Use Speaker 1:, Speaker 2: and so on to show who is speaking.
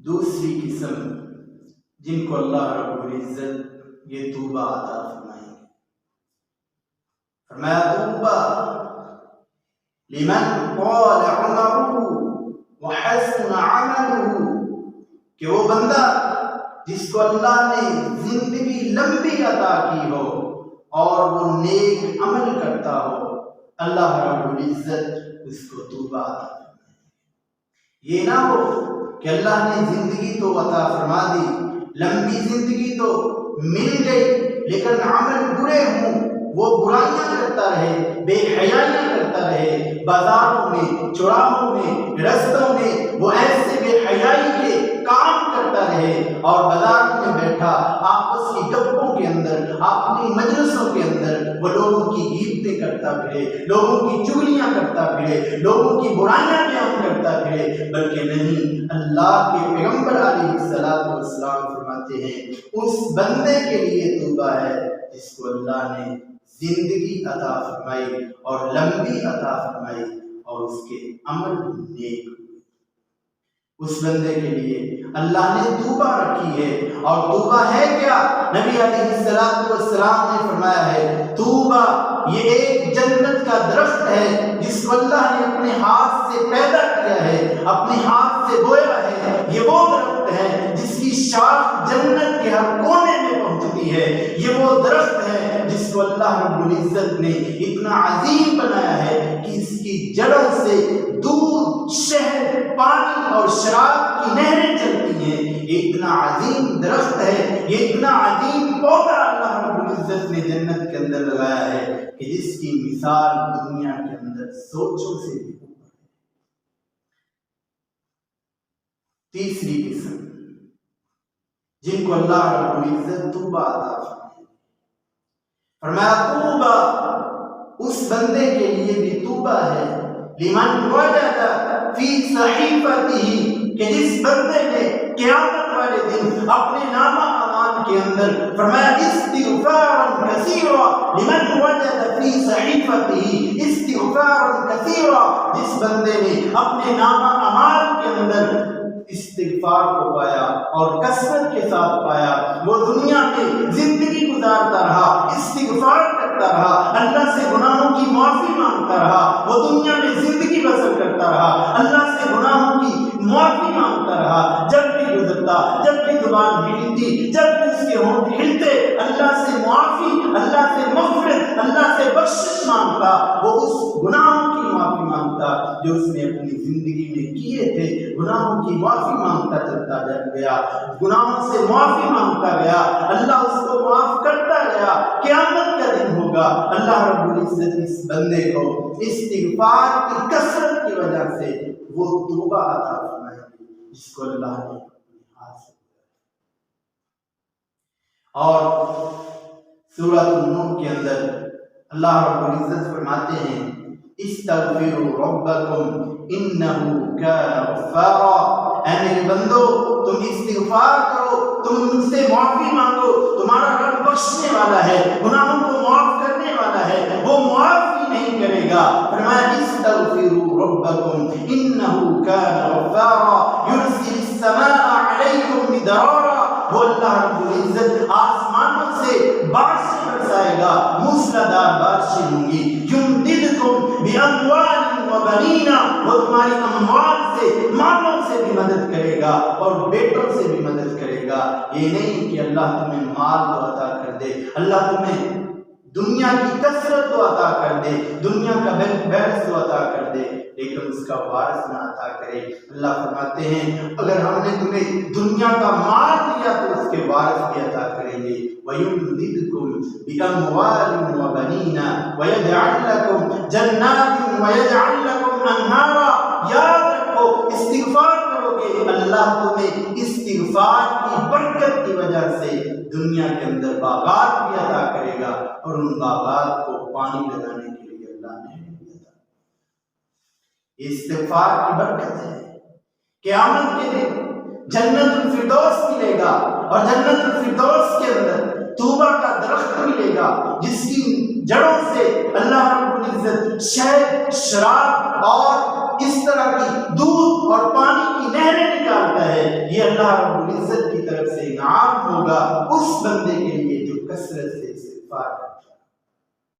Speaker 1: دوسری قسم جن کو اللہ رب العزت یہ توبہ عطا فرمائیں گے، فرمایا توبہ لمن طال عمره وحسن عمله، کہ وہ بندہ جس کو اللہ نے زندگی لمبی عطا کی ہو اور وہ نیک عمل کرتا ہو، اللہ رب العزت اس کو توبہ عطا فرمائے گی۔ یہ نہ ہو کہ اللہ نے زندگی تو عطا فرما دی، لمبی زندگی تو مل گئی، لیکن عمل برے ہوں، وہ برائیاں کرتا رہے، بے حیائیاں کرتا رہے، بازاروں میں، چوراہوں میں، رستوں میں وہ ایسے بے حیائی کے کام کرتا رہے، اور بازار میں بیٹھا آپس کی گپوں کے اندر، اپنی مجلسوں کے اندر وہ لوگوں کی غیبتیں کرتا پھرے، لوگوں کی چغلیاں کرتا پھرے، لوگوں کی برائیاں بیان کرتا پھرے، بلکہ نہیں، اللہ کے پیغمبر علیہ السلام فرماتے ہیں اس بندے کے لیے توبہ ہے جس کو اللہ نے زندگی عطا فرمائی اور لمبی عطا فرمائی اور اس کے عمل نیک ہوئے، اس بندے کے لیے اللہ نے توبہ رکھی ہے۔ اور توبہ ہے کیا؟ نبی علیہ السلام نے فرمایا ہے توبہ یہ ایک جنت کا درخت ہے جس کو اللہ نے اپنے ہاتھ سے پیدا کیا ہے، اپنے ہاتھ سے بویا ہے۔ یہ وہ درخت ہے جس کی شاخ جنت کے ہر کونے میں پہنچتی ہے، یہ وہ درخت ہے جس کو اللہ رب العزت نے اتنا عظیم بنایا ہے کہ اس کی جڑوں سے دودھ، شہد، پانی اور شراب کی نہریں چلتی ہیں۔ یہ اتنا عظیم درخت ہے، یہ اتنا عظیم پودا اللہ رب العزت نے جنت کے اندر لگایا ہے کہ جس کی مثال دنیا کے اندر سوچوں سے بھی اوپر ہے۔ تیسری قسم جن کو اللہ رب العزت توبہ عطا فرمائے، فرمایا توبہ اس بندے کے لیے بھی توبہ ہے لمن وجد فی صحیفتہ، کہ جس بندے نے قیامت والے دن اپنے نامہ اعمال کے اندر فرمایا استغفارا کثیرا لمن وجد فی صحیفتہ، استغفارا کثیرا، جس بندے نے اپنے نامہ اعمال کے اندر استغفار کو پایا اور کثرت کے ساتھ پایا، وہ دنیا میں زندگی گزارتا رہا، استغفار کرتا رہا، اللہ سے گناہوں کی معافی مانگتا رہا، وہ دنیا میں زندگی بسر کرتا رہا، اللہ سے گناہوں کی معافی مانگتا رہا، جب بھی گزرتا، جب بھی زبان ہلتی، جب بھی اس کے ہونٹ ہلتے، اللہ سے معافی، اللہ سے مغفرت، اللہ سے بخشش مانگتا، وہ اس گناہوں کی معافی مانگتا جو اس نے اپنی زندگی میں کیے تھے، گناہوں کی معافی مانگتا چلتا گیا، گناہوں سے معافی مانگتا گیا، اللہ اس کو معاف کرتا گیا۔ قیامت کا دن ہوگا، اللہ رب العزت اس بندے کو استغفار کی کثرت کی وجہ سے وہ توبہ عطا فرمائے گی جس کو اللہ نے اپنے ہاتھ سے کیا۔ اور سورۃ النور کے اندر اللہ رب العزت فرماتے ہیں استغفروا ربکم انہ کان غفارا، اے میرے بندو تم استغفار کرو، تم مجھ سے معافی مانگو، تمہارا رب بخشنے والا ہے، گناہوں کو معاف کرنے والا ہے، وہ معافی نہیں کرے گا۔ فرمایا استغفروا ربکم انہ کان غفارا یرسل السماء علیکم مدرارا، وہ اللہ رب العزت آسمانوں سے بارشیں برسائے گا، موسلادھار بارشیں ہوں گی، یمددکم باموال وبنین، وہ تمہاری اموال سے، مالوں سے بھی مدد کرے گا اور بیٹوں سے بھی مدد کرے گا۔ یہ نہیں کہ اللہ تمہیں مال تو عطا کر دے، اللہ تمہیں دنیا کی کثرت تو عطا کر دے، دنیا کا بیلنس تو عطا کر دے، لیکن اس کا وارث نہ عطا کرے۔ اللہ فرماتے ہیں اگر ہم نے تمہیں دنیا کا مال دیا تو اس کے وارث بھی عطا کریں گے۔ وَيُمْدِدْكُمْ بِأَمْوَالٍ وَبَنِينَ وَيَجْعَلْ لَكُمْ جَنَّاتٍ وَيَجْعَلْ لَكُمْ أَنْهَارًا، یاد رکھو استغفار کرو گے، اللہ تمہیں استغفار کی برکت کی وجہ سے دنیا کے اندر باغات بھی عطا کرے گا، اور ان باغات کو پانی لگانے کے لیے اللہ نے دیا۔ استغفار کی برکت ہے، قیامت کے دن جنت الفردوس ملے گا، اور جنت الفردوس کے اندر توبہ کا درخت ملے گا جس کی جڑوں سے اللہ رب العزت شہد، شراب اور اس طرح کی دودھ اور پانی کی نہریں نکالتا ہے۔ یہ یہ اللہ رب العزت کی طرف سے انعام ہوگا اس بندے کے لیے جو کثرت سے استغفار کرتا ہے۔